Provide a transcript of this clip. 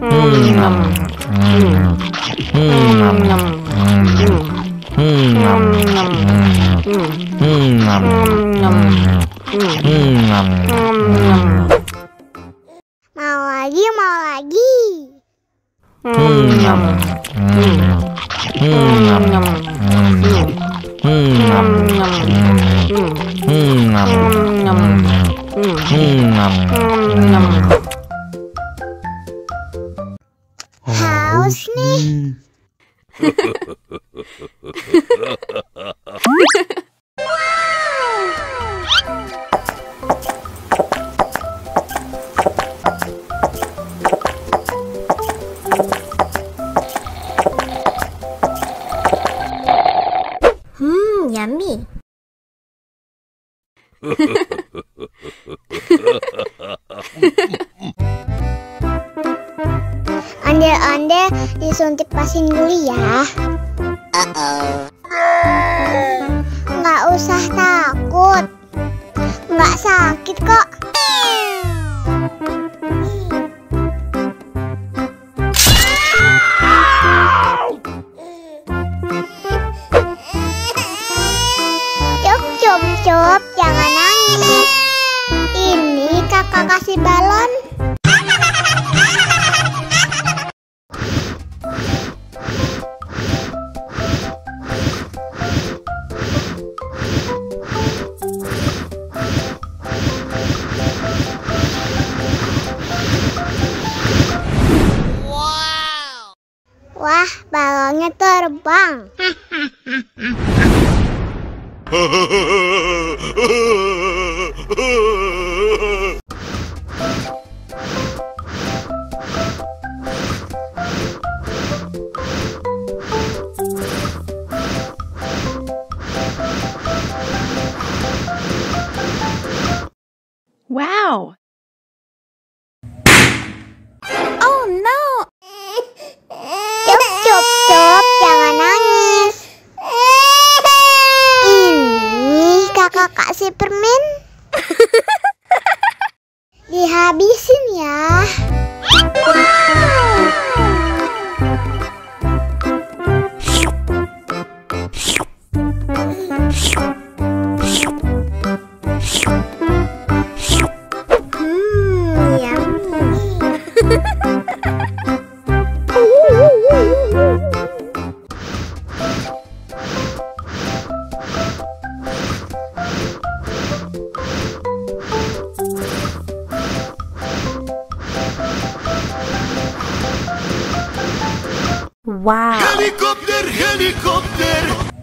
Mau lagi, mau lagi. Haus nih. Yummy. Ondel-ondel disuntik pasin dulu ya. Nggak usah takut, nggak sakit kok. Cup, jangan nangis. Ini kakak kasih balon. Wah, balonnya terbang. Wow! Oh no! Cup, jangan nangis. Ini kakak kasih permen. Dihabisin ya. Wow! Helikopter, helikopter.